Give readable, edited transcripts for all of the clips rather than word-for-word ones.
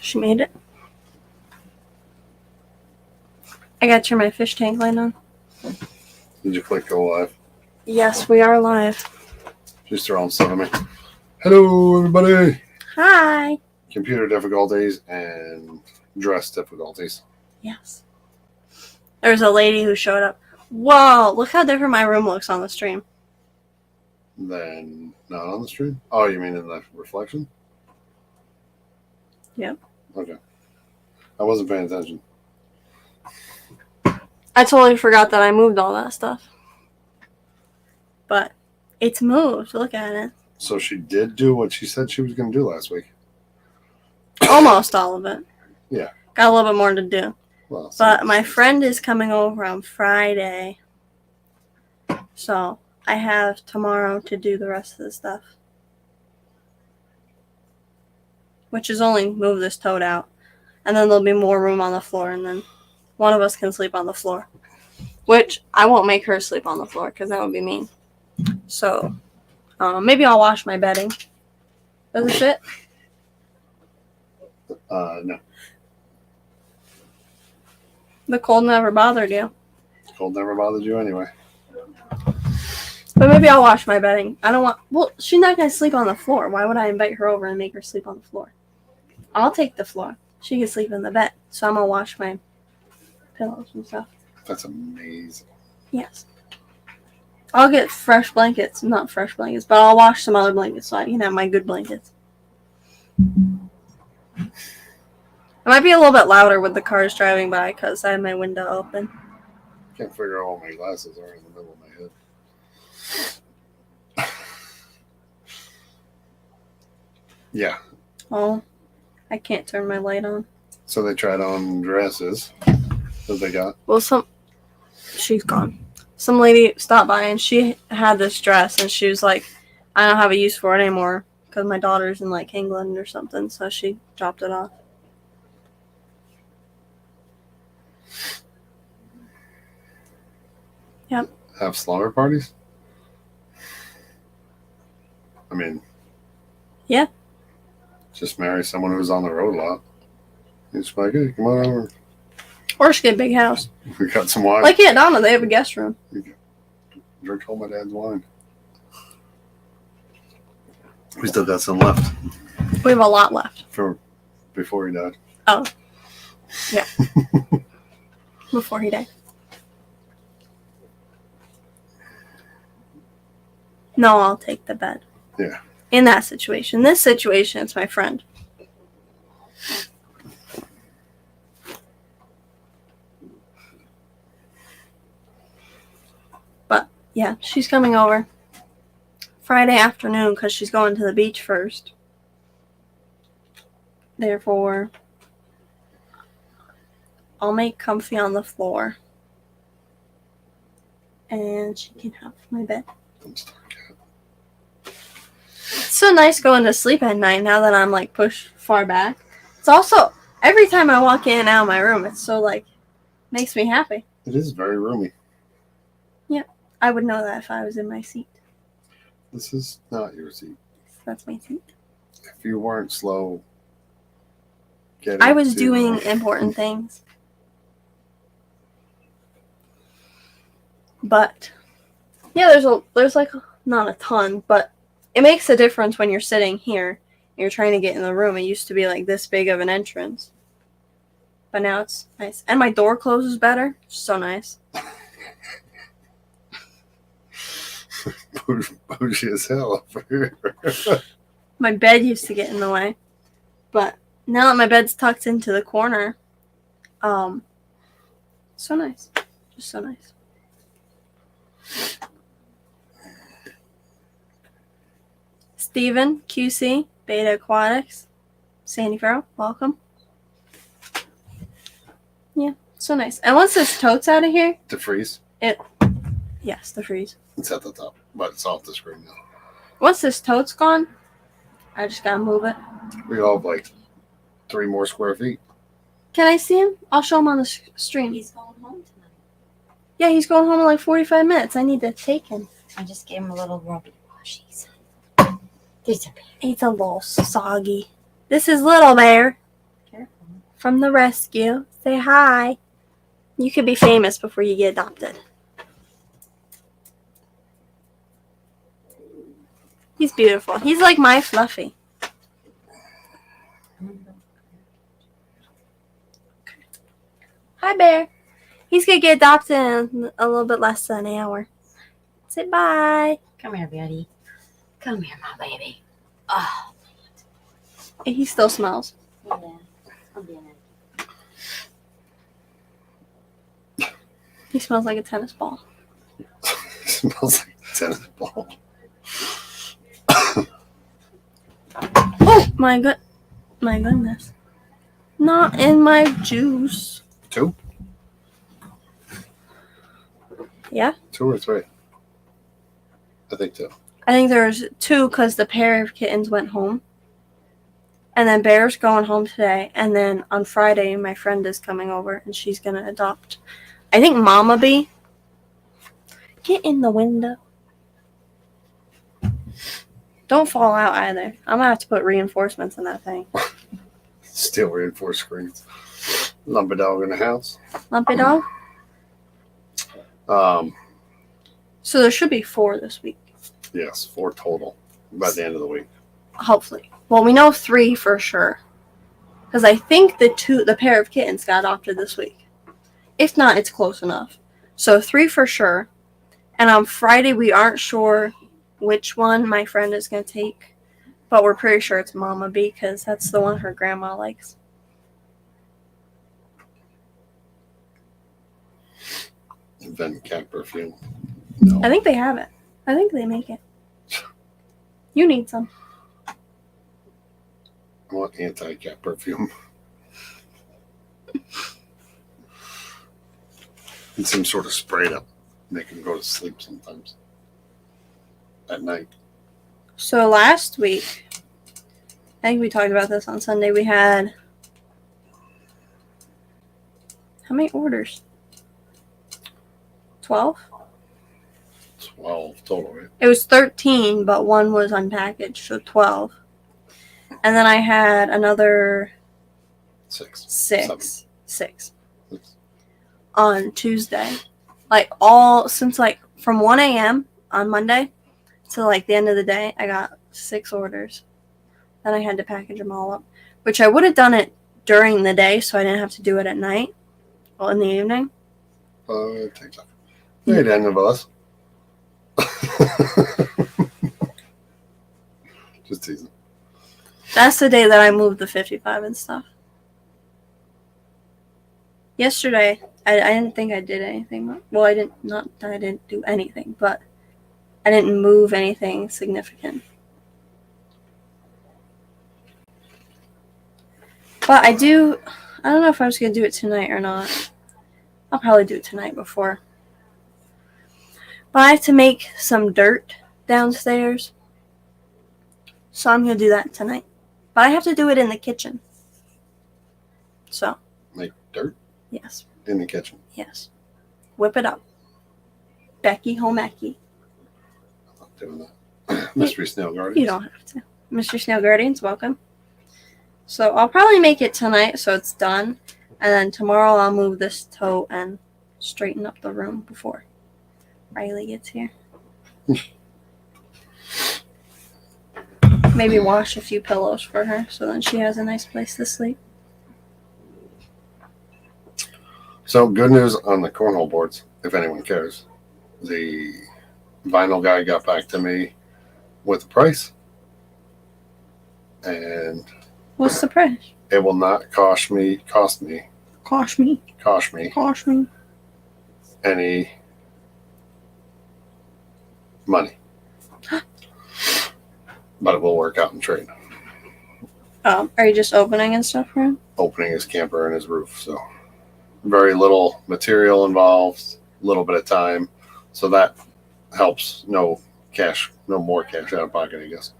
She made it. I gotta turn my fish tank light on. Did you click go live? Yes, we are live. Just throwing stuff at me. Hello, everybody. Hi. Computer difficulties and dress difficulties. Yes. There's a lady who showed up. Whoa, look how different my room looks on the stream. Then not on the stream? Oh, you mean in the reflection? Yep. Okay. I wasn't paying attention. I totally forgot that I moved all that stuff. But it's moved. Look at it. So she did do what she said she was going to do last week. Almost all of it. Yeah. Got a little bit more to do. Well, But my friend is coming over on Friday. So I have tomorrow to do the rest of the stuff. Which is only move this tote out. And then there'll be more room on the floor. And then one of us can sleep on the floor. Which I won't make her sleep on the floor because that would be mean. So maybe I'll wash my bedding. Does it fit? No. The cold never bothered you. Cold never bothered you anyway. But maybe I'll wash my bedding. I don't want... Well, she's not going to sleep on the floor. Why would I invite her over and make her sleep on the floor? I'll take the floor. She can sleep in the bed. So I'm going to wash my pillows and stuff. That's amazing. Yes. I'll get fresh blankets. Not fresh blankets, but I'll wash some other blankets so I can have my good blankets. It might be a little bit louder with the cars driving by because I have my window open. Can't figure out what my glasses are in the middle of my head. Yeah. Oh, I can't turn my light on. So they tried on dresses that they got. Well, she's gone. Some lady stopped by and she had this dress and she was like, I don't have a use for it anymore because my daughter's in like England or something, so she dropped it off. Yep. Have slumber parties? I mean, yeah. Just marry someone who's on the road a lot. It's like, hey, come on over. Or just get a big house. We got some wine. Like Aunt Donna, they have a guest room. Drink all my dad's wine. We still got some left. We have a lot left. For before he died. Oh. Yeah. Before he died. No, I'll take the bed. Yeah. In that situation. This situation, it's my friend. But, yeah, she's coming over Friday afternoon because she's going to the beach first. Therefore, I'll make comfy on the floor. And she can have my bed. It's so nice going to sleep at night now that I'm like pushed far back. It's also, every time I walk in and out of my room, it's so like, makes me happy. It is very roomy. Yeah, I would know that if I was in my seat. This is not your seat. That's my seat. If you weren't slow getting I was doing important things. But, yeah, there's like, not a ton, but it makes a difference when you're sitting here and you're trying to get in the room. It used to be like this big of an entrance. But now it's nice. And my door closes better. So nice. Bougie as hell over here. My bed used to get in the way. But now that my bed's tucked into the corner, so nice. Just so nice. Steven, QC, Beta Aquatics, Sandy Farrell, welcome. Yeah, so nice. And once this tote's out of here... To freeze? Yes, the freeze. It's at the top, but it's off the screen now. Once this tote's gone, I just gotta move it. We all have like 3 more square feet. Can I see him? I'll show him on the stream. He's going home tonight. Yeah, he's going home in like 45 minutes. I need to take him. I just gave him a little rubby washies. These are bad. It's a little soggy. This is Little Bear. Care from the rescue. Say hi. You could be famous before you get adopted. He's beautiful. He's like my Fluffy. Hi, Bear. He's going to get adopted in a little bit less than an hour. Say bye. Come here, Betty. Come here, my baby. Oh, He still smells. yeah. I'm being it. He smells like a tennis ball. Smells like a tennis ball. Oh, my goodness. Not in my juice. 2? Yeah? 2 or 3? I think 2. I think there's 2 because the pair of kittens went home. And then Bear's going home today. And then on Friday, my friend is coming over and she's going to adopt. I think Mama Bee. Get in the window. Don't fall out either. I'm going to have to put reinforcements in that thing. Still reinforced screens. Lumber dog in the house. Lumpy dog. So there should be 4 this week. Yes, 4 total by the end of the week. Hopefully. Well, we know 3 for sure. Because I think the pair of kittens got adopted this week. If not, it's close enough. So 3 for sure. And on Friday, we aren't sure which one my friend is going to take. But we're pretty sure it's Mama Bee because that's the one her grandma likes. Invent cat perfume. No. I think they have it. I think they make it. You need some. I want anti-cat perfume. And some sort of spray to make them go to sleep sometimes. At night. So last week, I think we talked about this on Sunday, we had how many orders? 12? 12 total, right? It was 13, but 1 was unpackaged, so 12. And then I had another 6. 6 Six. on Tuesday. Since from 1 a.m. on Monday to the end of the day, I got 6 orders. Then I had to package them all up, which I would have done it during the day so I didn't have to do it at night or in the evening. It takes up. Hey, any of us. Just teasing. That's the day that I moved the 55 and stuff. Yesterday, I didn't think I did anything. Well, I didn't do anything, but I didn't move anything significant. But I don't know if I was going to do it tonight or not. I'll probably do it tonight before. But I have to make some dirt downstairs. So I'm going to do that tonight. But I have to do it in the kitchen. So. Make dirt? Yes. In the kitchen. Yes. Whip it up. Becky Homecki. I'm not doing that. Mystery Snail Guardians. You don't have to. Mr. Snail Guardians, welcome. So I'll probably make it tonight so it's done. And then tomorrow I'll move this tote and straighten up the room before Riley gets here. Maybe wash a few pillows for her so then she has a nice place to sleep. So good news on the cornhole boards, if anyone cares. The vinyl guy got back to me with the price. And What's the price? it will not cost me any money. But it will work out in trade. Are you just opening and stuff for him? Opening his camper and his roof. So very little material involved, a little bit of time. So that helps. No more cash out of pocket, I guess.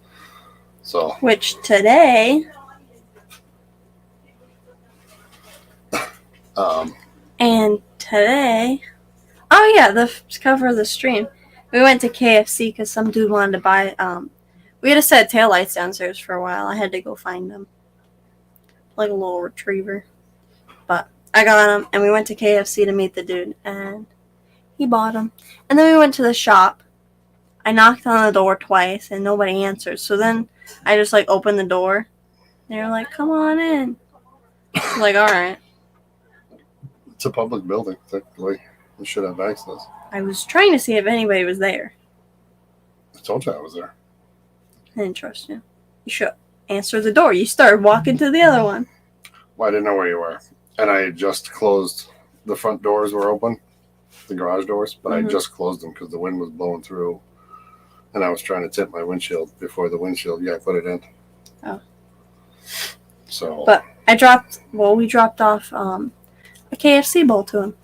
So Which today and today, oh yeah, the cover of the stream. We went to KFC because some dude wanted to buy. We had a set of taillights downstairs for a while. I had to go find them, like a little retriever. I got them, and we went to KFC to meet the dude, and he bought them. And then we went to the shop. I knocked on the door twice, and nobody answered. So then I just, like, opened the door. They were like, come on in. I was like, all right. It's a public building, technically. You should have access. I was trying to see if anybody was there. I told you I was there. I didn't trust you. You should answer the door. You started walking to the other one. Well, I didn't know where you were. And I had just closed. The front doors were open, the garage doors, but I just closed them because the wind was blowing through. And I was trying to tint my windshield before the windshield guy put it in. Oh. So. But we dropped off a KFC bowl to him.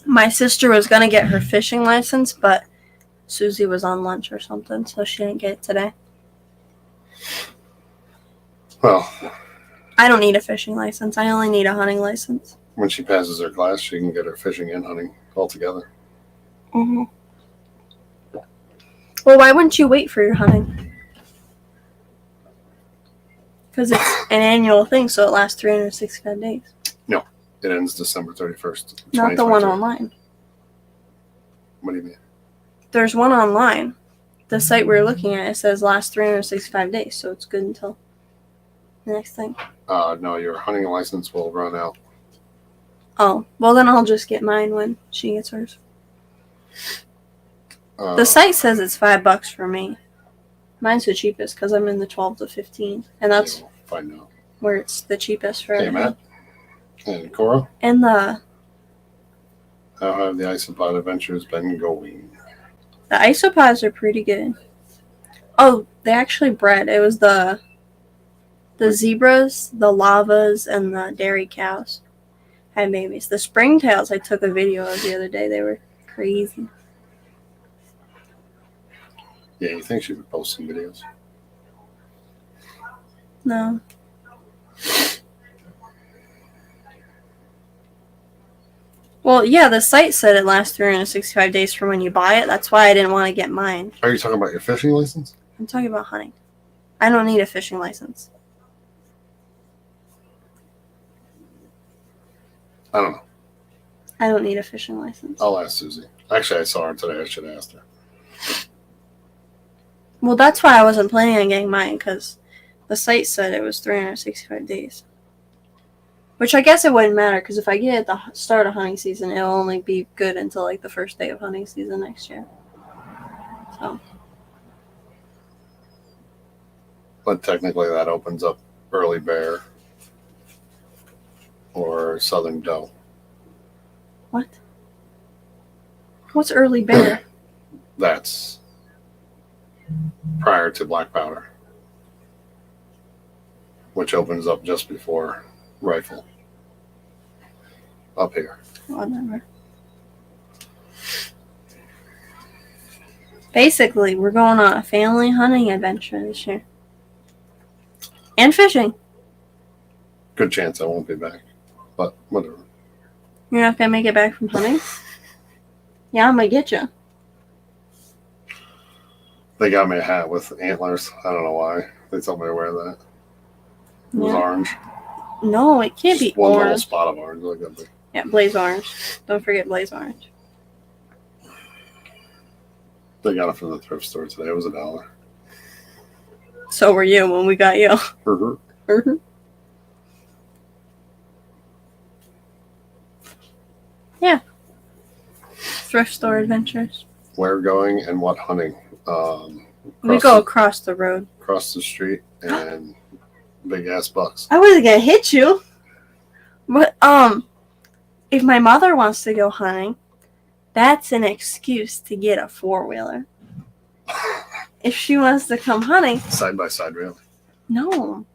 My sister was going to get her fishing license, but Susie was on lunch or something, so she didn't get it today. Well, I don't need a fishing license. I only need a hunting license. when she passes her class, she can get her fishing and hunting all together. Mm-hmm. Well, why wouldn't you wait for your hunting? Because it's an annual thing, so it lasts 365 days. No, it ends December 31st. Not the one online. What do you mean? There's one online. The site we're looking at, it says last 365 days, so it's good until the next thing. No, your hunting license will run out. Oh, well then I'll just get mine when she gets hers. The site says it's $5 for me. Mine's the cheapest because I'm in the 12 to 15, and that's We'll find out. where it's the cheapest for Hey, everything. Matt and Cora, And the how have the Isopod adventures been going? isopods are pretty good. Oh, they actually bred. It was the zebras, the lavas, and the dairy cows had babies. The springtails I took a video of the other day. They were crazy. Yeah, you think she would post some videos? No. Well, yeah, the site said it lasts 365 days from when you buy it. That's why I didn't want to get mine. Are you talking about your fishing license? I'm talking about hunting. I don't need a fishing license. I don't know. I don't need a fishing license. I'll ask Susie. Actually, I saw her today. I should have asked her. Well, that's why I wasn't planning on getting mine, because the site said it was 365 days. Which I guess it wouldn't matter, because if I get it at the start of hunting season, it'll only be good until like the first day of hunting season next year. So, But technically, that opens up early bear or southern doe. what? What's early bear? That's prior to black powder, which opens up just before rifle up here. Whatever. Basically, we're going on a family hunting adventure this year. And fishing. Good chance I won't be back, but whatever. You're not going to make it back from hunting? Yeah, I'm going to get you. They got me a hat with antlers. I don't know why. They told me to wear that. It was Yeah. orange. No, it can't be Just one little orange. spot of orange. Look at me. Yeah, blaze orange. Don't forget blaze orange. They got it from the thrift store today. It was $1. So were you when we got you. Mhm. Mhm. Yeah. Thrift store adventures. Where going and what hunting? We go across the road. Across the street and big ass bucks. I wasn't gonna hit you. But if my mother wants to go hunting, that's an excuse to get a 4-wheeler. If she wants to come hunting, Side by side, really. no.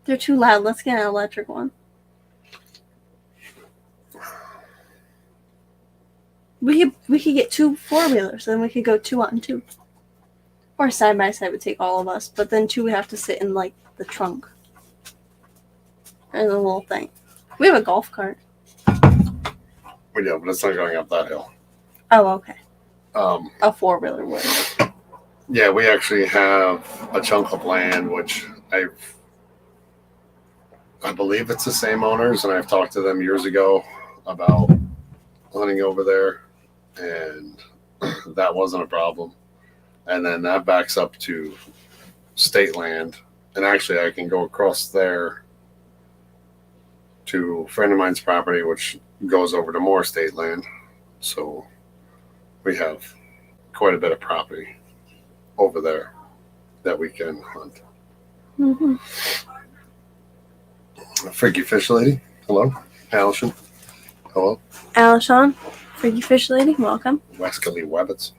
They're too loud. Let's get an electric one. We could get 2 4-wheelers, then we could go 2 on 2. Or side by side would take all of us, but then 2 would have to sit in like the trunk. Or the little thing. We have a golf cart. We do, but it's not going up that hill. Oh, okay. Um, A 4-wheeler would. Yeah, we actually have a chunk of land, which I believe it's the same owners, and I've talked to them years ago about hunting over there, and that wasn't a problem. And then that backs up to state land, and actually I can go across there to a friend of mine's property, which goes over to more state land. So we have quite a bit of property over there that we can hunt. Mm-hmm. Freaky Fish Lady, hello. Allison, hello. Alishon, Freaky Fish Lady, welcome. Westerly Webbits.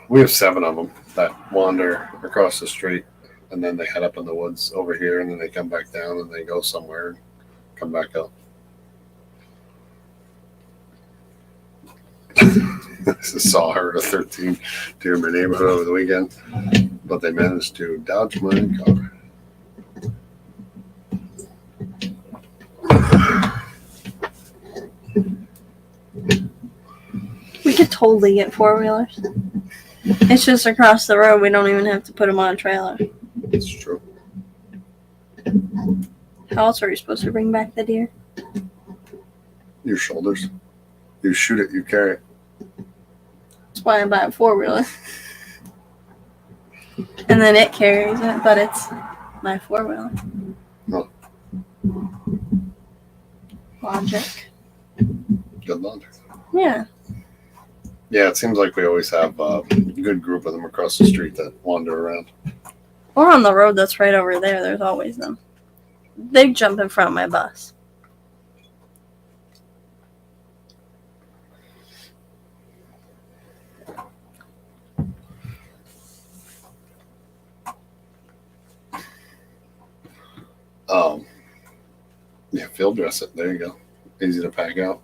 We have 7 of them that wander across the street, and then they head up in the woods over here, and then they come back down, and they go somewhere and come back up. I saw her at 13 deer in my neighborhood over the weekend, but they managed to dodge my car. We could totally get 4-wheelers. It's just across the road. We don't even have to put them on a trailer. It's true. How else are you supposed to bring back the deer? Your shoulders. You shoot it, you carry it. That's why I buy a 4-wheeler. And then it carries it, but it's my 4-wheeler. No. Logic. Good logic. Yeah. Yeah, it seems like we always have a good group of them across the street that wander around. Or on the road that's right over there, there's always them. They jump in front of my bus. Yeah, field dress it. There you go. Easy to pack out.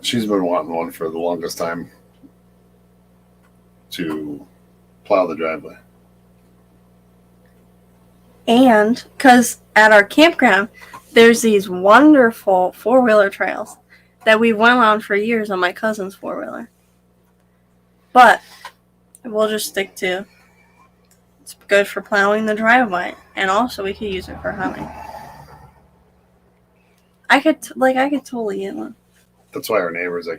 She's been wanting one for the longest time to plow the driveway. And because at our campground, there's these wonderful 4-wheeler trails that we went on for years on my cousin's 4-wheeler. But we'll just stick to it's good for plowing the driveway, and also we could use it for hunting. I could totally get one. That's why our neighbors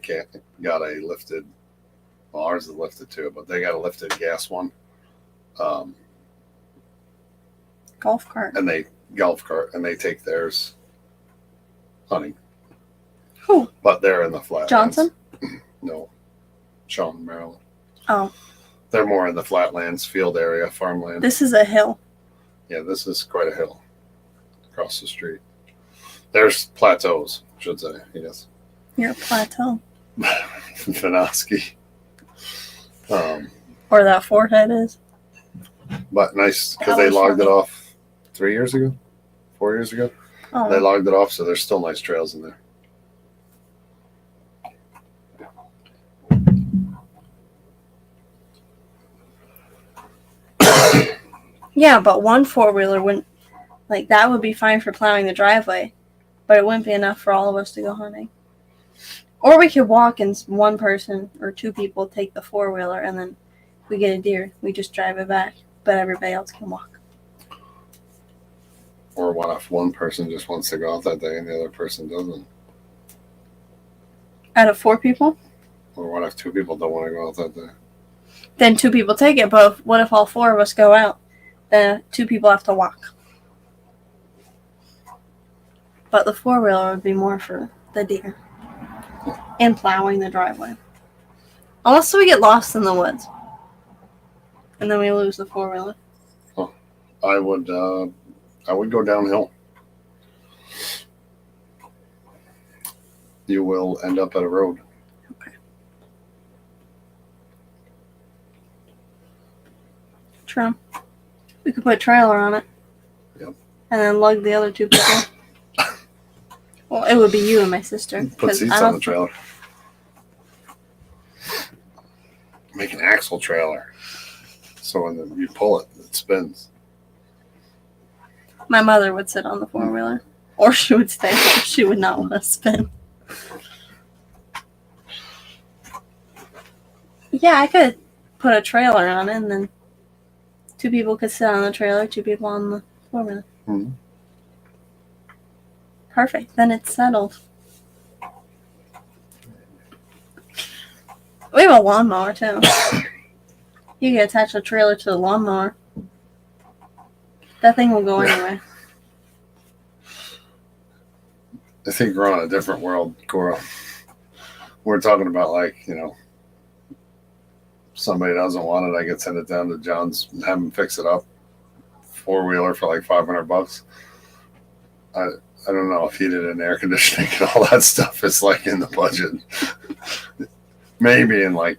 got a lifted. Well, ours is lifted too, but they got a lifted gas one. Golf cart. And they take theirs hunting. Who? But they're in the flatlands. Johnson? No, Sean, Maryland. Oh. They're more in the flatlands, field area, farmland. This is a hill. Yeah, this is quite a hill across the street. There's plateaus, I should say, yes. You're a plateau. Vinoski. Or that forehead is. But nice, because That they was logged it funny. off 4 years ago. They Oh. logged it off, so there's still nice trails in there. Yeah, but one 4-wheeler wouldn't, like, that would be fine for plowing the driveway, but it wouldn't be enough for all of us to go hunting. Or we could walk and one person or 2 people take the 4-wheeler, and then if we get a deer, we just drive it back, but everybody else can walk. Or what if one person just wants to go out that day and the other person doesn't? Out of 4 people, Or what if 2 people don't want to go out that day? then 2 people take it, but what if all 4 of us go out? Then 2 people have to walk. But the 4-wheeler would be more for the deer. And plowing the driveway. Unless we get lost in the woods. And then we lose the 4-wheeler. I would go downhill. You will end up at a road. Okay. True. We could put a trailer on it. Yep. And then lug the other 2 people. Well, it would be you and my sister. Put 'cause seats I on don't the trailer. Make an axle trailer. So when you pull it, it spins. My mother would sit on the 4-wheeler. Or she would stay there. She would not want to spin. Yeah, I could put a trailer on it, and then 2 people could sit on the trailer, 2 people on the 4-wheeler. Mhm. Perfect. Then it's settled. We have a lawnmower, too. You can attach a trailer to the lawnmower. That thing will go anywhere. I think we're on a different world, Cora. We're talking about, like, somebody doesn't want it, I could send it down to John's and have him fix it up. 4-wheeler for like $500. I don't know if heated and air conditioning and all that stuff is like in the budget. Maybe in like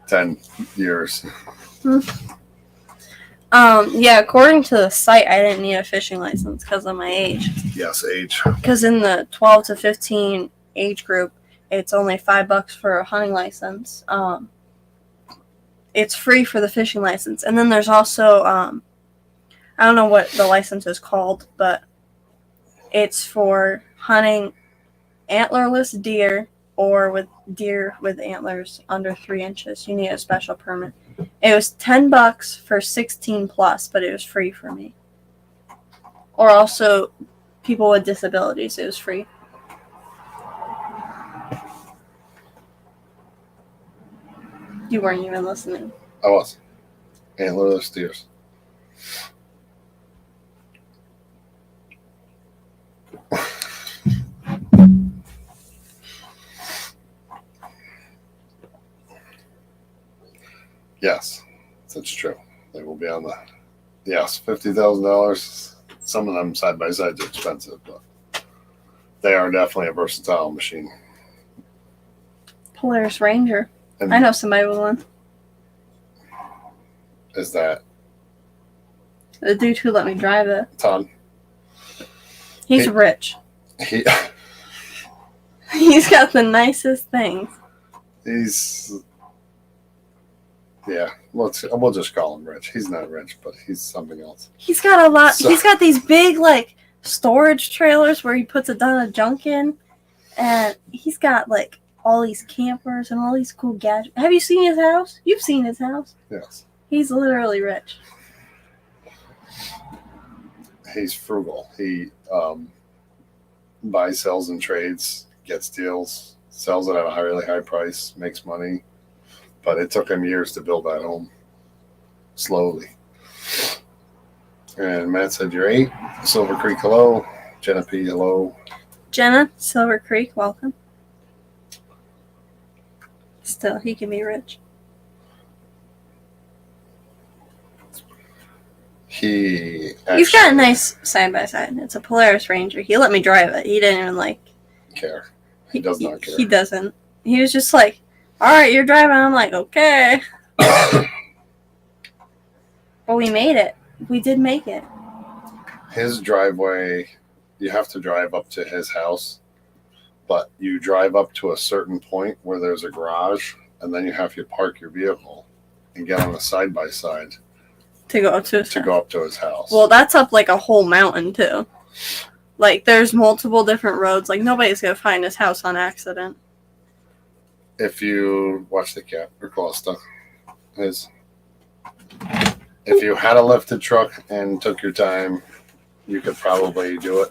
10 years. Yeah, according to the site, I didn't need a fishing license because of my age. Yes, age. Because in the 12 to 15 age group, it's only $5 for a hunting license. It's free for the fishing license. And then there's also, I don't know what the license is called, but it's for hunting antlerless deer or with deer with antlers under 3 inches. You need a special permit. It was $10 for 16 plus, but it was free for me. Or also people with disabilities, it was free. You weren't even listening. I was. Antlerless steers. Yes, that's true. They will be on the. Yes, $50,000. Some of them side by sides are expensive, but they are definitely a versatile machine. Polaris Ranger. And I know somebody with one. is that The dude who let me drive it. Todd? He's He- rich. He He's got the nicest things. he's yeah. We'll just call him rich. He's not rich, but he's something else. He's got a lot. So- He's got these big like storage trailers where he puts a ton of junk in, and he's got like all these campers and all these cool gadgets. Have you seen his house? You've seen his house. Yes, He's literally rich. he's frugal. He buys, sells, and trades. Gets deals. Sells it at a really high price. Makes money. But it took him years to build that home. Slowly. And Matt said, "You're 8. Silver Creek, hello. Jenna P, hello." Jenna, Silver Creek, welcome. Still, he can be rich. He He's got a nice side by side. It's a Polaris Ranger. He let me drive it. He didn't even like. care. He does not care. He doesn't. He was just like, "All right, you're driving." I'm like, "Okay." But we made it. We did make it. His driveway, you have to drive up to his house, but you drive up to a certain point where there's a garage, and then you have to park your vehicle and get on a side by side To go up to his to house. go up to his house. Well, that's up like a whole mountain too. Like there's multiple different roads. Like nobody's gonna find his house on accident. If you watch the cat or Costa, if you had a lifted truck and took your time, you could probably do it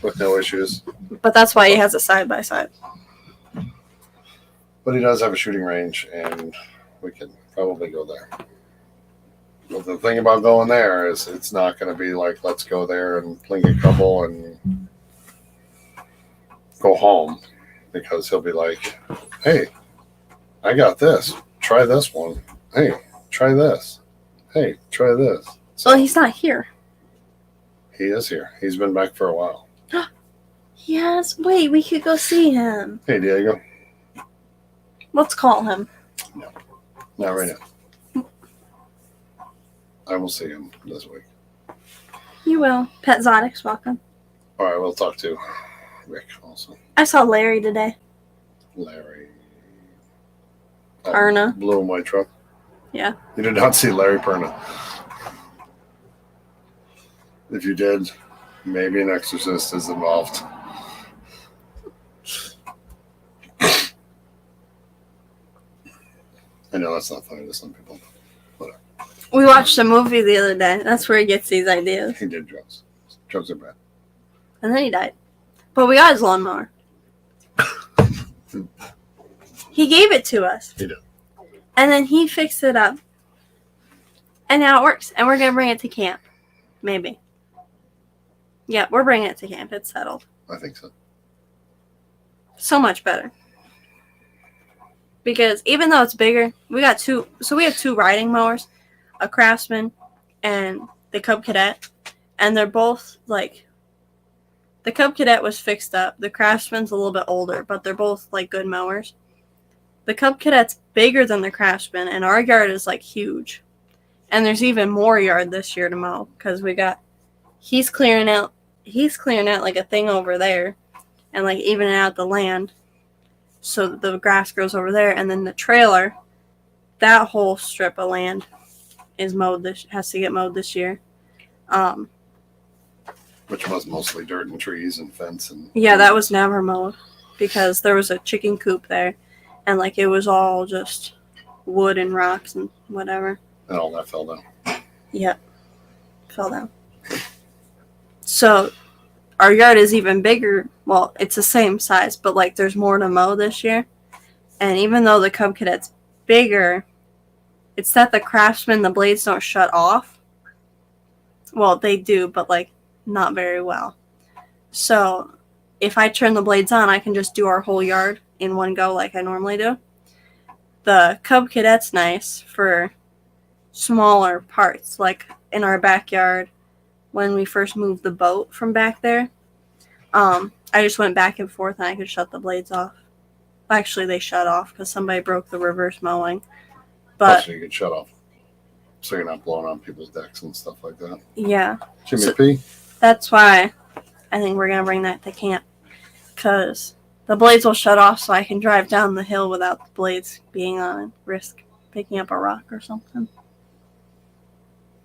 with no issues. But that's why he has a side by side. But he does have a shooting range, and we can probably go there. But the thing about going there is it's not going to be like, let's go there and fling a couple and go home, because he'll be like, hey, I got this. Try this one. Hey, try this. Hey, try this. Well, he's not here. He is here. He's been back for a while. Yes. Wait, we could go see him. Hey, Diego. Let's call him. Not right now. I will see him this week. You will. Pet Zodix, welcome. All right, we'll talk to Rick also. I saw Larry today. Larry. Perna. Blue and white truck. Yeah. You did not see Larry Perna. If you did, Maybe an exorcist is involved. I know that's not funny to some people. We watched a movie the other day. That's where he gets these ideas. He did drugs. Drugs are bad. And then he died. But we got his lawnmower. He gave it to us. He did. And then he fixed it up. And now it works. And we're going to bring it to camp. Maybe. Yeah, we're bringing it to camp. It's settled. I think so. So much better. Because even though it's bigger, we have two riding mowers, a Craftsman and the Cub Cadet. And they're both like, the Cub Cadet was fixed up. The Craftsman's a little bit older, but they're both like good mowers. The Cub Cadet's bigger than the Craftsman, and our yard is like huge. And there's even more yard this year to mow because he's clearing out like a thing over there and like evening out the land so that the grass grows over there. And then the trailer, that whole strip of land has to get mowed this year. Which was mostly dirt and trees and fence and. Yeah, that was never mowed because there was a chicken coop there, and like it was all just wood and rocks and whatever. And all that fell down. Yep, fell down. So our yard is even bigger. Well, it's the same size, but like there's more to mow this year. And even though the Cub Cadet's bigger, it's that the Craftsman, the blades don't shut off. Well, they do, but like not very well. So if I turn the blades on, I can just do our whole yard in one go like I normally do. The Cub Cadet's nice for smaller parts, like in our backyard when we first moved the boat from back there. I just went back and forth and I could shut the blades off. Actually, they shut off because somebody broke the reverse mowing. But So you could shut off. So you're not blowing on people's decks and stuff like that. yeah, Jimmy P. that's why I think we're going to bring that to camp. Because the blades will shut off so I can drive down the hill without the blades being on and risk picking up a rock or something.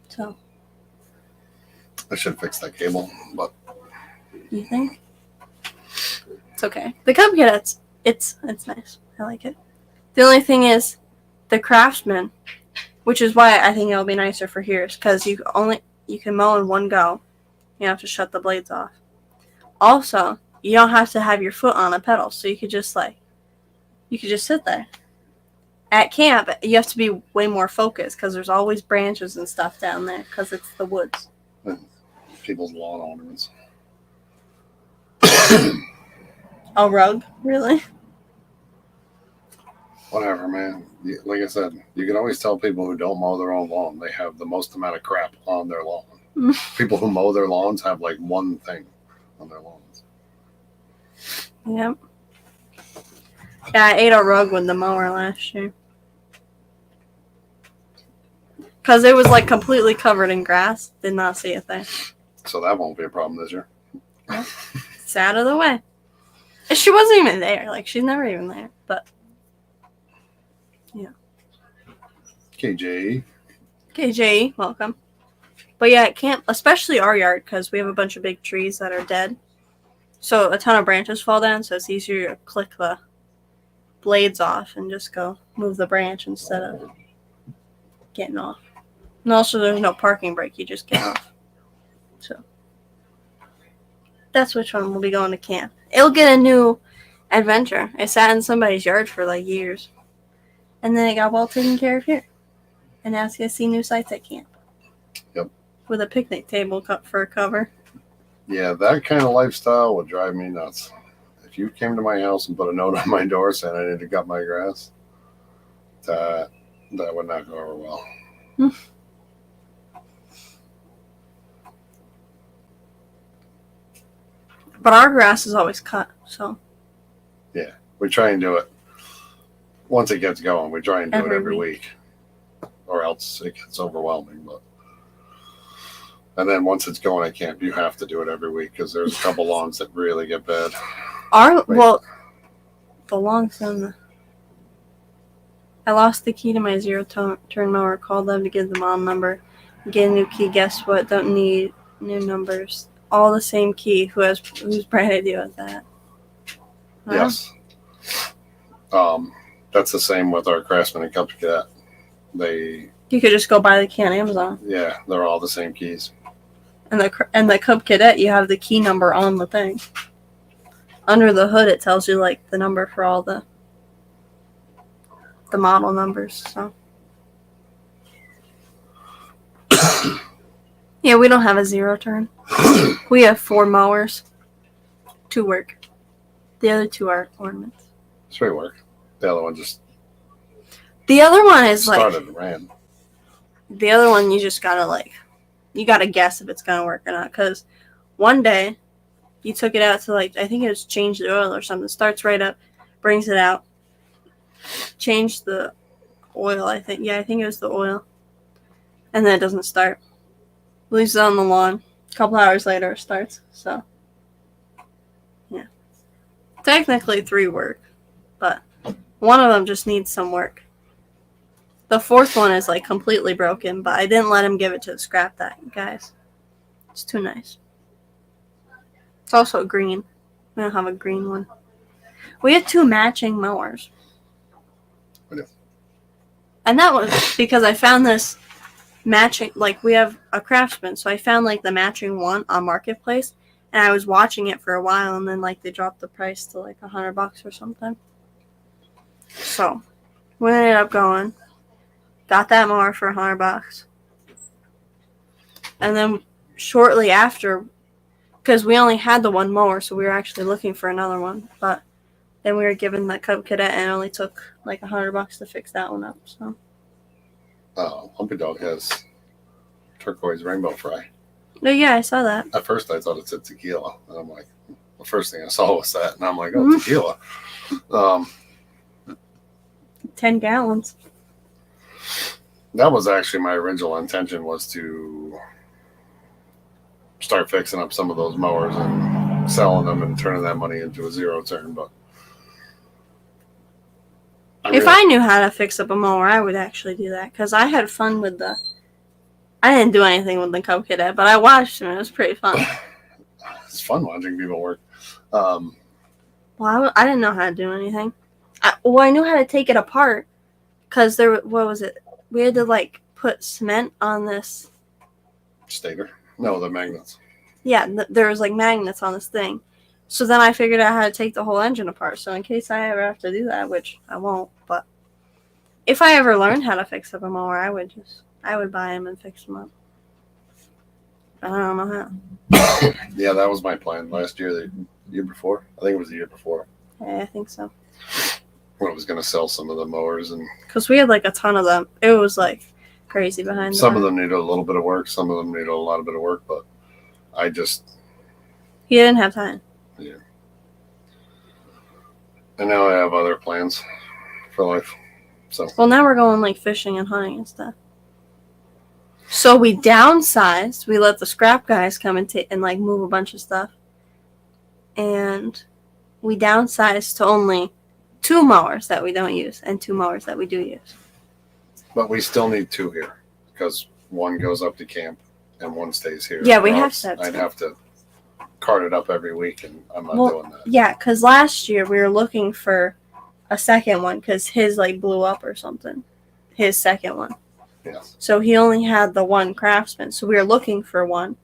So, I should fix that cable, but you think? It's okay. The Cub Cadets, it's nice. I like it. The only thing is the Craftsman, which is why I think it'll be nicer for here, because you can mow in one go. You don't have to shut the blades off. Also, you don't have to have your foot on a pedal, so you could just sit there. At camp, you have to be way more focused because there's always branches and stuff down there because it's the woods. people's lawn ornaments. A rug, really? Whatever, man. Like I said, you can always tell people who don't mow their own lawn, they have the most amount of crap on their lawn. People who mow their lawns have like one thing on their lawns. Yep. Yeah, I ate a rug with the mower last year. Because it was like completely covered in grass. Did not see a thing. So that won't be a problem this year. It's out of the way. And she wasn't even there. Like, she's never even there. But, yeah. KJ. KJ, welcome. But yeah, it can't, especially our yard, because we have a bunch of big trees that are dead. So a ton of branches fall down, so it's easier to click the blades off and just go move the branch instead of getting off. And also, there's no parking brake, you just get off. So that's which one will be going to camp. It'll get a new adventure. It sat in somebody's yard for like years. And then it got well taken care of here. And now it's going to see new sights at camp. Yep. With a picnic table cut for a cover. Yeah, that kind of lifestyle would drive me nuts. If you came to my house and put a note on my door saying I need to cut my grass, that would not go over well. But our grass is always cut, so. Yeah, we try and do it. Once it gets going, we try and do it every week. Or else it gets overwhelming. And then once it's going at camp, you have to do it every week because there's a couple lawns that really get bad. The lawns in the... I lost the key to my zero-turn mower. Called them to give the mom number. Get a new key. Guess what? Don't need new numbers. all the same key. Whose bright idea was that? Huh? Yes. That's the same with our Craftsman and Cub Cadet. They, You could just go buy the key on Amazon. yeah, they're all the same keys. And the Cub Cadet, you have the key number on the thing. Under the hood, it tells you like the number for all the model numbers. So yeah, we don't have a zero turn. We have 4 mowers. 2 work. The other 2 are ornaments. Straight work. The other one just The other one is like started and ran. the other one. You just gotta you gotta guess if it's gonna work or not. Cause one day you took it out to I think it was change the oil or something. Starts right up, brings it out, change the oil. I think I think it was the oil, and then it doesn't start. Leaves it on the lawn. A couple hours later, it starts. So yeah, technically 3 work, but one of them just needs some work. The 4th one is completely broken, but I didn't let him give it to the scrap guys. It's too nice. It's also green. We don't have a green one. We had 2 matching mowers. I know. And that was because I found this matching, we have a Craftsman, so I found the matching one on Marketplace, and I was watching it for a while, and then they dropped the price to $100 or something. So we ended up going, got that mower for $100, and then shortly after, because we only had the 1 mower, so we were actually looking for another one, but then we were given the Cub Cadet, and it only took $100 to fix that one up. So Humpy Dog has turquoise rainbow fry. no, yeah, I saw that. At first, I thought it said tequila, and I'm like, the first thing I saw was that, and I'm like, oh, tequila. 10 gallons. That was actually my original intention, was to start fixing up some of those mowers and selling them and turning that money into a zero turn. But If I knew how to fix up a mower, I would actually do that, because I had fun with I didn't do anything with the Cub Cadet, but I watched him. It was pretty fun. it's fun watching people work. Well, I didn't know how to do anything. I knew how to take it apart, because what was it? We had to put cement on this. Stator? No, the magnets. Yeah, there was magnets on this thing. So then I figured out how to take the whole engine apart. So in case I ever have to do that, which I won't, but if I ever learned how to fix up a mower, I would buy them and fix them up. I don't know how. Yeah, that was my plan last year, the year before. I think it was the year before. Yeah, I think so. When I was going to sell some of the mowers, and Because we had a ton of them. It was crazy behind some of them. them needed a little bit of work, some of them needed a lot of bit of work, but I just, He didn't have time. and now I have other plans for life. So Well, now we're going fishing and hunting and stuff. So we downsized. We let the scrap guys come and move a bunch of stuff, and we downsized to only 2 mowers that we don't use and 2 mowers that we do use. but we still need 2 here, because one goes up to camp and one stays here. Yeah, we Or have else to have I'd 2. have to cart it up every week, and I'm not Well, doing that. Yeah, because last year we were looking for a second one because his blew up or something. His second one. Yes. So he only had the 1 Craftsman. So we were looking for one.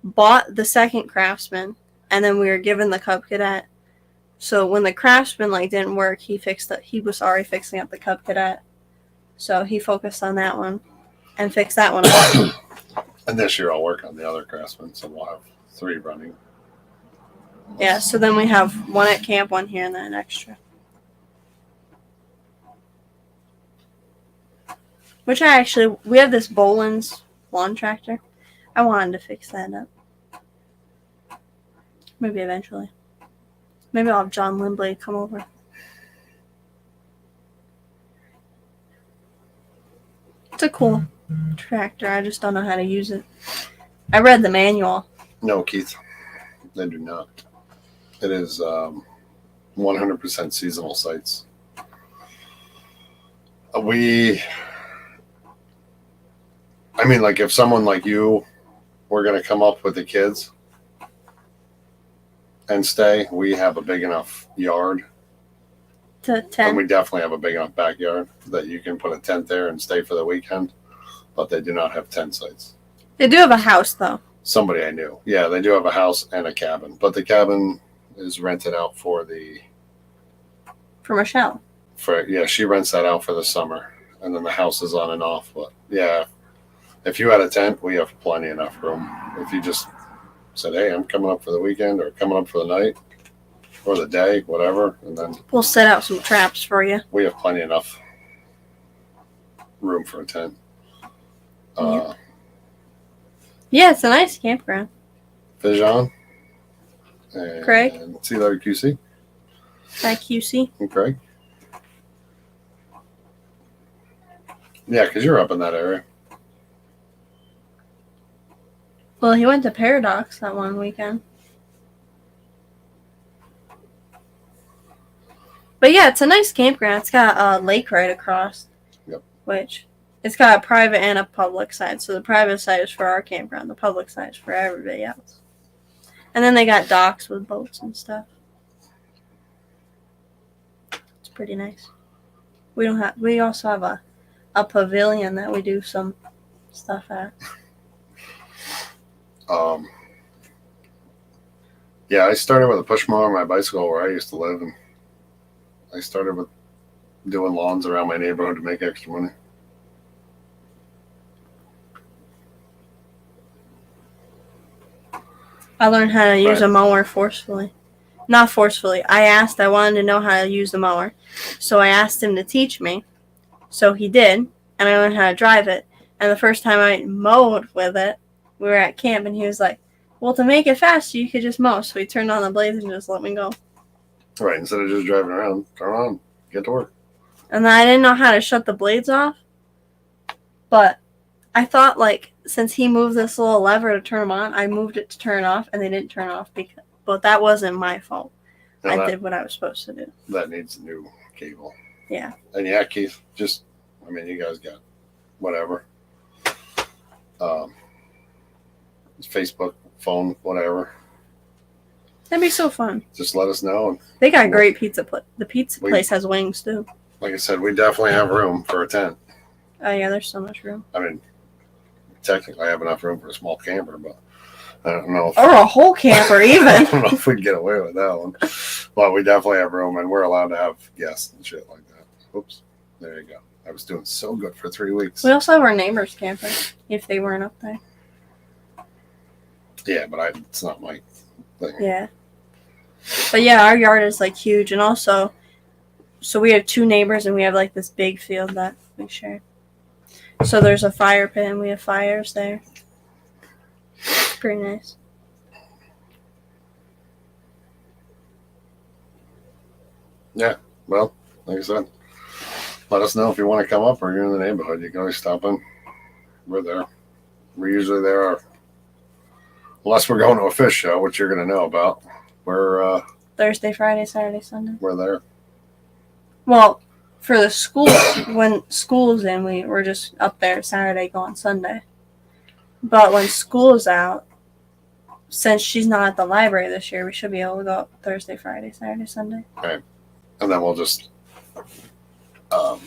Bought the second Craftsman, and then we were given the Cub Cadet. So when the Craftsman didn't work, he was already fixing up the Cub Cadet. So he focused on that one and fixed that one up. And this year I'll work on the other Craftsman, so we'll have 3 running. Yeah, so then we have 1 at camp, 1 here, and then an extra. Which we have this Boland's lawn tractor. I wanted to fix that up. Maybe eventually. Maybe I'll have John Lindblade come over. It's a cool tractor. I just don't know how to use it. I read the manual. No, Keith, they do not. It is 100% seasonal sites. If someone like you were going to come up with the kids, and stay, we have a big enough yard, to and 10. we definitely have a big enough backyard that you can put a tent there and stay for the weekend. But they do not have tent sites. They do have a house though. Somebody I knew, yeah, they do have a house and a cabin, but the cabin is rented out for Michelle. she rents that out for the summer, and then the house is on and off. But yeah, if you had a tent, we have plenty enough room. If you just said, "Hey, I'm coming up for the weekend or coming up for the night or the day, whatever," and then We'll set out some traps for you. we have plenty enough room for a tent. Yeah, it's a nice campground. Fijon and Craig? CWQC By QC. and Craig. Yeah, because you're up in that area. Well, he went to Paradox that one weekend. But yeah, it's a nice campground. It's got a lake right across. Yep. Which it's got a private and a public side. So the private side is for our campground. The public side is for everybody else. And then they got docks with boats and stuff. It's pretty nice. We also have a pavilion that we do some stuff at. Yeah, I started with a push mower on my bicycle where I used to live, and I started with doing lawns around my neighborhood to make extra money. I learned how to use Right. a mower forcefully. Not forcefully. I wanted to know how to use the mower. So I asked him to teach me. So he did, and I learned how to drive it. And the first time I mowed with it, we were at camp, and he was like, well, to make it faster, you could just mow. So he turned on the blades and just let me go. Right, instead of just driving around, turn on, get to work. And then I didn't know how to shut the blades off. But I thought, like, since he moved this little lever to turn them on, I moved it to turn off, and they didn't turn off. But that wasn't my fault. Now I did what I was supposed to do. that needs a new cable. Yeah. And yeah, Keith, you guys got whatever. Facebook, phone, whatever. That'd be so fun. Just let us know. And They got great pizza. The pizza We- place has wings too. like I said, we definitely have room for a tent. Oh yeah, there's so much room. I mean, technically, I have enough room for a small camper, but I don't know. Or a whole camper I even. don't know if we'd get away with that one. But we definitely have room, and we're allowed to have guests and shit like that. Oops. There you go. I was doing so good for 3 weeks. We also have our neighbor's camper if they weren't up there. Yeah, but it's not my thing. Yeah. But yeah, our yard is like huge, and also, so we have 2 neighbors, and we have like this big field that we share. So there's a fire pit, and we have fires there. Pretty nice. Well, like I said, let us know if you want to come up or you're in the neighborhood. You can always stop in. We're there. We're usually there, unless we're going to a fish show, which you're going to know about. Thursday, Friday, Saturday, Sunday. We're there. Well, for the school, when school's in, we're just up there Saturday, gone Sunday. But when school's out, since she's not at the library this year, we should be able to go up Thursday, Friday, Saturday, Sunday. And then we'll just we'll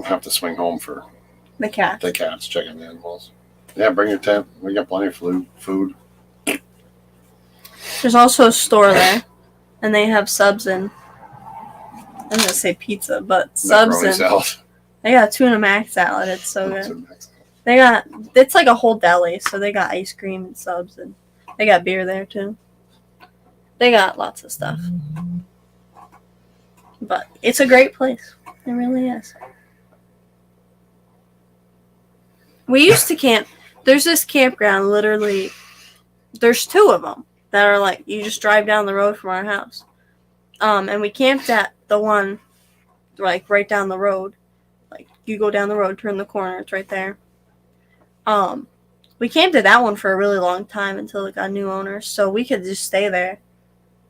have to swing home for The cat. the cats, checking the animals. Yeah, bring your tent. We got plenty of food. There's also a store there, and they have subs and I'm gonna say pizza, but subs Macaroni and salad. they got tuna mac salad. It's so good. It's like a whole deli, so they got ice cream and subs, and they got beer there too. They got lots of stuff. But it's a great place. It really is. We used to camp. There's this campground, literally, there's 2 of them that are like, you just drive down the road from our house. And we camped at the one, like, right down the road. Like, you go down the road, turn the corner, it's right there. We camped at that one for a really long time until it got new owners, so we could just stay there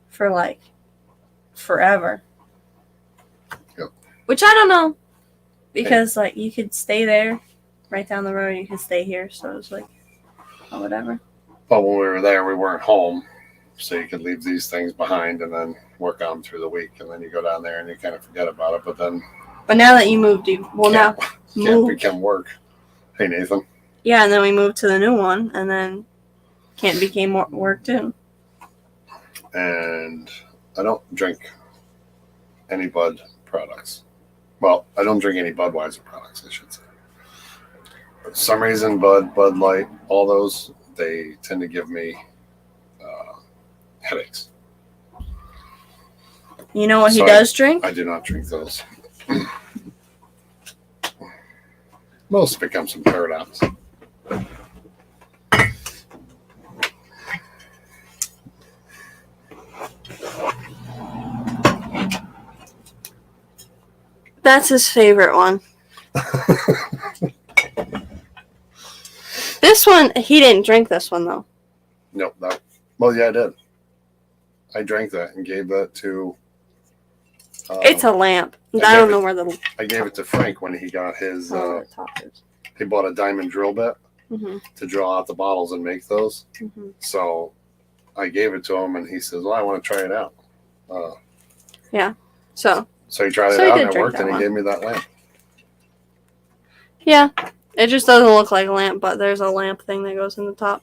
for, like, forever. Yep. Which I don't know, because, like, you could stay there right down the road, you could stay here, so it was like, oh, whatever. But when we were there, we weren't home. So you could leave these things behind and then work on them through the week. And then you go down there and you kind of forget about it. But then But now that you moved, you now can't move. become work. Hey, Nathan. Yeah, and then we moved to the new one, and then can't become more work too. And I don't drink any Bud products. Well, I don't drink any Budweiser products, I should say. For some reason, Bud Light, all those, they tend to give me headaches. You know what So he does drink? I do not drink those. Most become some paradox. That's his favorite one. This one, he didn't drink this one though. Nope. Well, yeah, I did. I drank that and gave that to. It's a lamp. I don't know where the I gave it to Frank when he got his. the top is. He bought a diamond drill bit Mm-hmm. to drill out the bottles and make those. Mm-hmm. So I gave it to him, and he says, "Well, I want to try it out." So So he tried it So he out, did and it drink worked, that and he one. gave me that lamp. yeah, it just doesn't look like a lamp, but there's a lamp thing that goes in the top.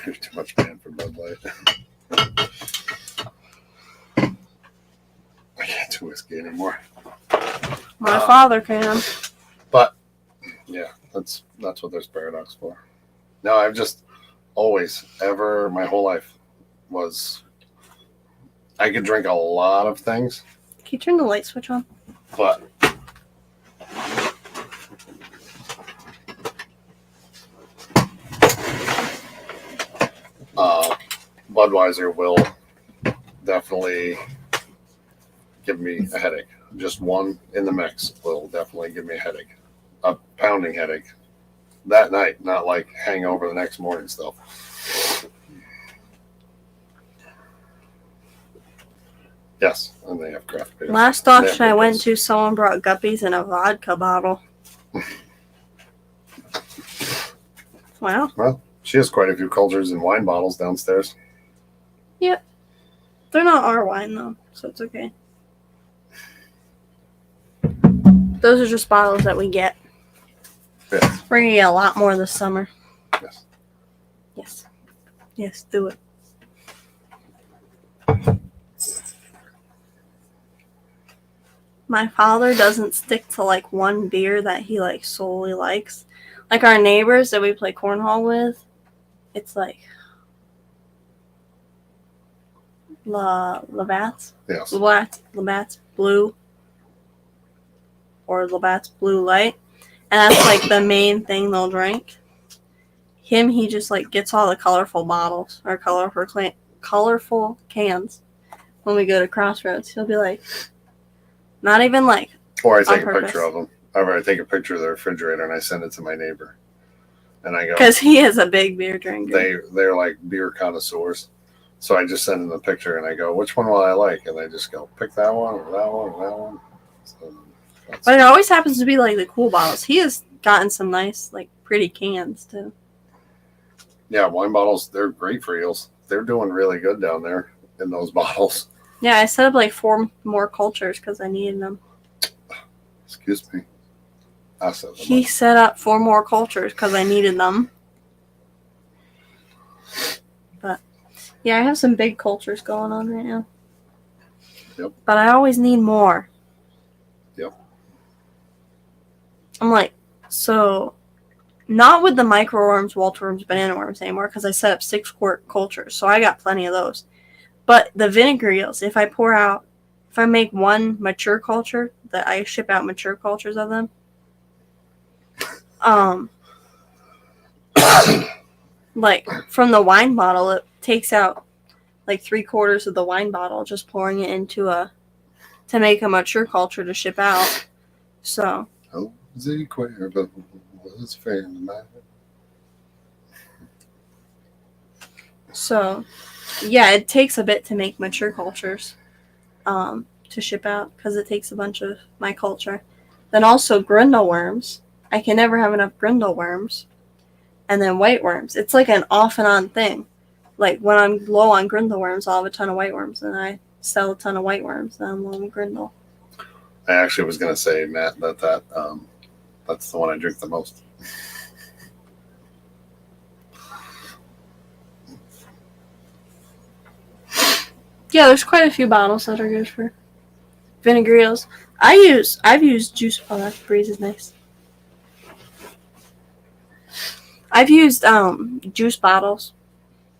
Too much man for Bud Light. I can't do whiskey anymore. My father can. But yeah, that's what there's paradox for. No, I've just always, ever, my whole life was. I could drink a lot of things, Can you turn the light switch on? but Budweiser will definitely give me a headache. Just one in the mix will definitely give me a headache, a pounding headache that night, not like hangover the next morning stuff. Yes, and they have craft beer. Last auction I went to, someone brought guppies in a vodka bottle. Wow. She has quite a few cultures and wine bottles downstairs. They're not our wine though, so it's okay. Those are just bottles that we get. Yes. We're gonna get a lot more this summer. Yes. Yes. Yes, do it. My father doesn't stick to like one beer that he like solely likes. Like our neighbors that we play cornhole with, it's like Labatt's. Yes. Labatt's Blue or Labatt's Blue Light. And that's like the main thing they'll drink. He just like gets all the colorful bottles or colorful cans when we go to Crossroads. He'll be like, not even like, Or I take On a purpose. picture of them. Or I take a picture of the refrigerator and I send it to my neighbor. And I go, because he is a big beer drinker. they're like beer connoisseurs. So I just send them the picture and I go, which one will I like? And they just go, pick that one or that one or that one. So But it always happens to be like the cool bottles. He has gotten some nice, like pretty cans too. yeah, wine bottles, they're great for eels. They're doing really good down there in those bottles. Yeah, I set up like 4 more cultures because I needed them. Excuse me. I said them He up. set up 4 more cultures because I needed them. But yeah, I have some big cultures going on right now. Yep. But I always need more. Yep. I'm like, so not with the microworms, Walter worms, banana worms anymore because I set up 6 quart cultures, so I got plenty of those. But the vinegar eels, if I make one mature culture, that I ship out mature cultures of them. Like from the wine bottle, it takes out like 3/4 of the wine bottle, just pouring it into to make a mature culture to ship out. So Oh, the equator, but was fair tonight. So, yeah, it takes a bit to make mature cultures to ship out because it takes a bunch of my culture. Then also grindle worms. I can never have enough grindle worms. and then white worms. It's like an off and on thing. Like when I'm low on Grindle worms, I'll have a ton of white worms, and I sell a ton of white worms, and I'm low on Grindle. I actually was gonna say, Matt, that's the one I drink the most. Yeah, there's quite a few bottles that are good for vinegreels. I've used juice. Oh, that breeze is nice. I've used juice bottles,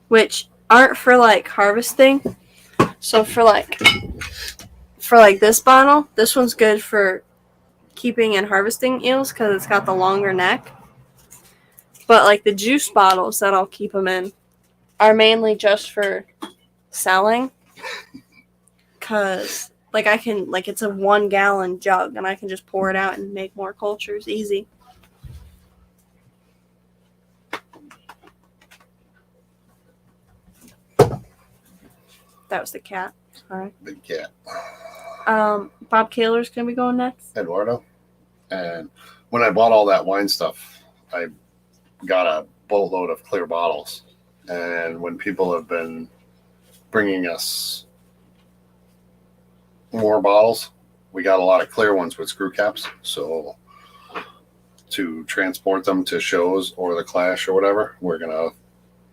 which aren't for like harvesting. So for like this bottle, this one's good for keeping and harvesting eels because it's got the longer neck. But like the juice bottles that I'll keep them in are mainly just for selling. Cause like I can it's a 1 gallon jug and I can just pour it out and make more cultures easy. That was the cat. Sorry. Big cat. Bob Kaler's gonna be going next. Eduardo. And when I bought all that wine stuff, I got a boatload of clear bottles. And when people have been bringing us more bottles, we got a lot of clear ones with screw caps. So to transport them to shows or the Clash or whatever, we're going to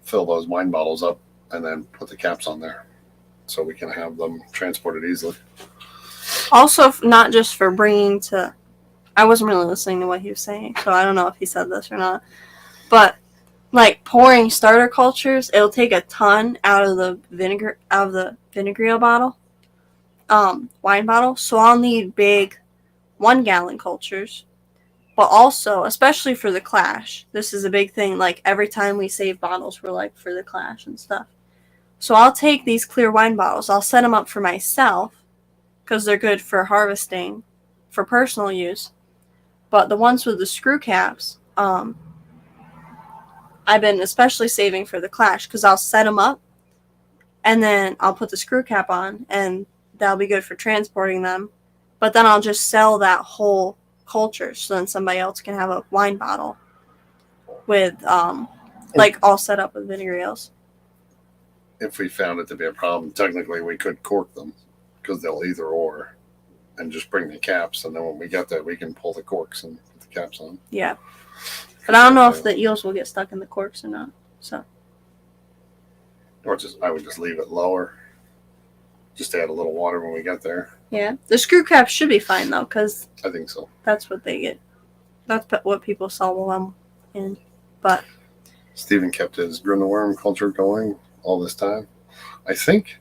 fill those wine bottles up and then put the caps on there so we can have them transported easily. Also, not just for bringing to... I wasn't really listening to what he was saying, so I don't know if he said this or not. But, like, pouring starter cultures, it'll take a ton out of the vinegreal bottle, wine bottle. So I'll need big 1 gallon cultures. But also, especially for the Clash, this is a big thing. Like, every time we save bottles, we're like, for the Clash and stuff. So I'll take these clear wine bottles. I'll set them up for myself because they're good for harvesting, for personal use. But the ones with the screw caps, I've been especially saving for the Clash because I'll set them up and then I'll put the screw cap on and that'll be good for transporting them. But then I'll just sell that whole culture so then somebody else can have a wine bottle with like all set up with vinegreals. If we found it to be a problem, technically we could cork them because they'll either or and just bring the caps. And then when we get there, we can pull the corks and put the caps on. Yeah. But I don't know if the eels will get stuck in the corks or not. So. Or I would just leave it lower. Just add a little water when we get there. Yeah. The screw caps should be fine though, because I think so. that's what they get. That's what people sell them in. But Stephen kept his Grindle worm culture going all this time. I think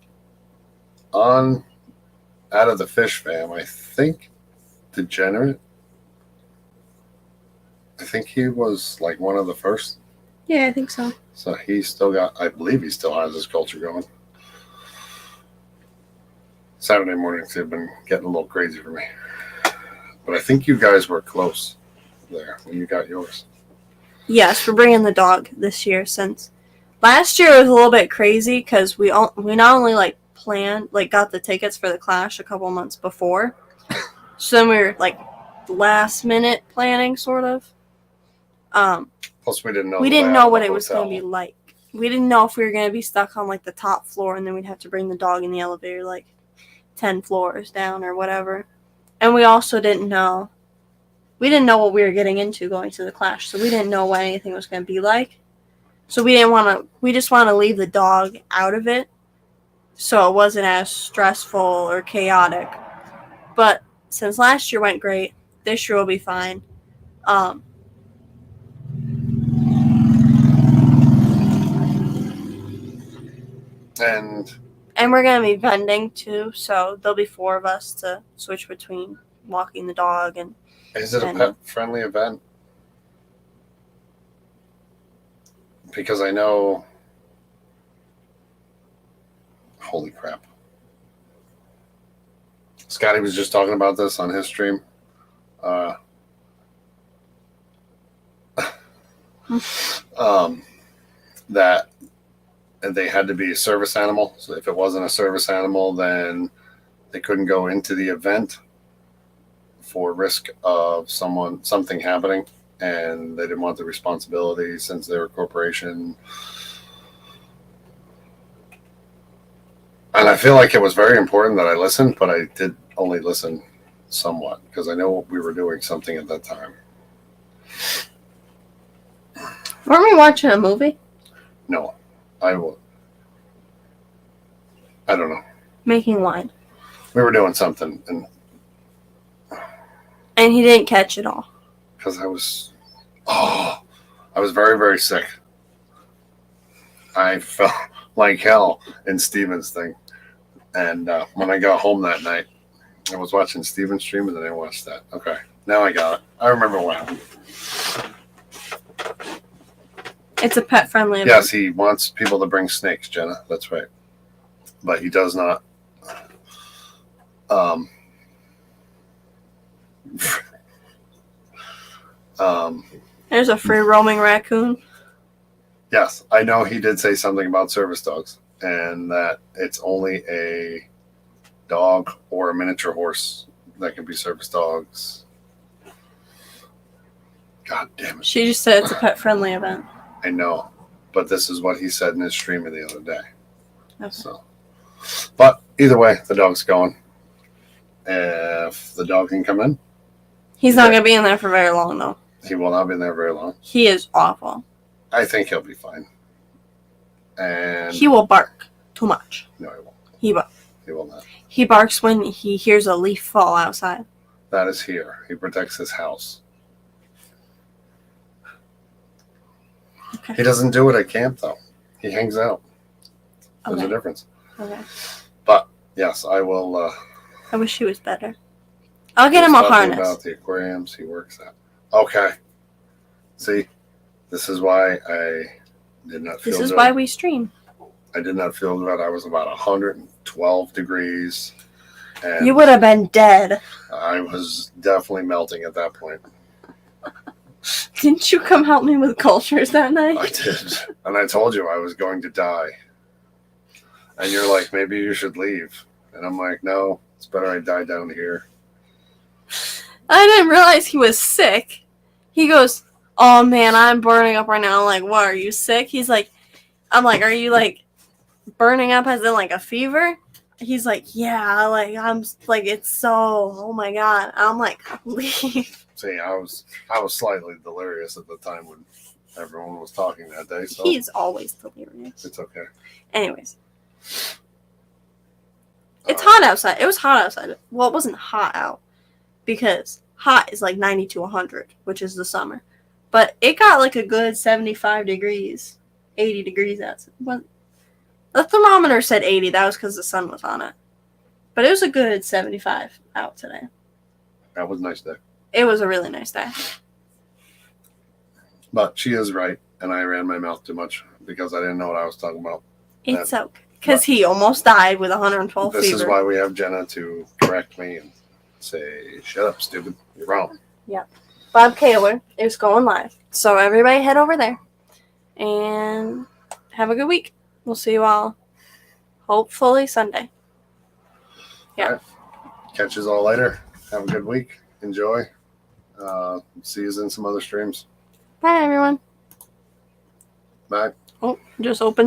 out of the fish fam, I think Degenerate, I think he was like one of the first. yeah, I think so. So he still got, I believe he still has his culture going. Saturday mornings have been getting a little crazy for me. But I think you guys were close there when you got yours. Yes, we're bringing the dog this year since last year was a little bit crazy because we not only like planned, like got the tickets for the Clash a couple months before. So then we were like last minute planning sort of. Plus we didn't know. We didn't know what it was going to be like. We didn't know if we were going to be stuck on like the top floor and then we'd have to bring the dog in the elevator like 10 floors down or whatever. And we also didn't know. We didn't know what we were getting into going to the Clash, so we didn't know what anything was going to be like. So we just want to leave the dog out of it so it wasn't as stressful or chaotic. But since last year went great, this year will be fine. And we're going to be vending too, so there'll be 4 of us to switch between walking the dog and... Is it a pet-friendly event? Because I know... Holy crap. Scotty was just talking about this on his stream. That they had to be a service animal. So if it wasn't a service animal, then they couldn't go into the event for risk of something happening. and they didn't want the responsibility since they were a corporation. And I feel like it was very important that I listened, but I did only listen somewhat because I know we were doing something at that time. Weren't we watching a movie? No, I don't know. Making wine. We were doing something, and And he didn't catch it all. because I was very, very sick. I felt like hell in Steven's thing. And when I got home that night, I was watching Steven's stream, and then I watched that. Okay, now I got it. I remember what happened. It's a pet-friendly event. Yes, he wants people to bring snakes, Jenna. That's right. But he does not. There's a free roaming raccoon. Yes, I know he did say something about service dogs, and that it's only a dog or a miniature horse that can be service dogs. God damn it. She just said it's a pet-friendly event. I know, but this is what he said in his stream the other day. Okay. So, but either way, the dog's going. If the dog can come in, He's not going to be in there for very long, though. he will not be in there very long. He is awful. I think he'll be fine. And He will bark too much. no, he won't. He He will not. He barks when he hears a leaf fall outside. That is here. He protects his house. Okay. He doesn't do it at camp though. He hangs out. There's a Okay. difference. Okay. But yes, I will. I wish he was better. I'll get him a talking harness. about the aquariums he works at. Okay. See, this is why I did not feel This is good. why we stream. I did not feel good. I was about 112 degrees. And You would have been dead. I was definitely melting at that point. Didn't you come help me with cultures that night? I did. And I told you I was going to die. And you're like, maybe you should leave. And I'm like, no, it's better I die down here. I didn't realize he was sick. He goes, "Oh man, I'm burning up right now." I'm like, "What? Are you sick?" He's like, "I'm like, are you like burning up as in like a fever?" He's like, "Yeah, like I'm like it's so. Oh my god." I'm like, "Leave." See, I was slightly delirious at the time when everyone was talking that day. So He's always delirious. it's okay. Anyways, it's hot outside. It was hot outside. Well, it wasn't hot out because hot is like 90 to 100, which is the summer. But it got like a good 75 degrees, 80 degrees outside. But the thermometer said 80. That was because the sun was on it. But it was a good 75 out today. That was a nice day. It was a really nice day. But she is right, and I ran my mouth too much because I didn't know what I was talking about. It's okay. Because he almost died with 112 This fever. is why we have Jenna to correct me and say, "Shut up, stupid. You're wrong." Bob Kaler is going live. So everybody head over there. And have a good week. We'll see you all hopefully Sunday. Yeah. All right. Catch us all later. Have a good week. Enjoy. See you in some other streams. Bye, everyone. Bye. Oh, just open the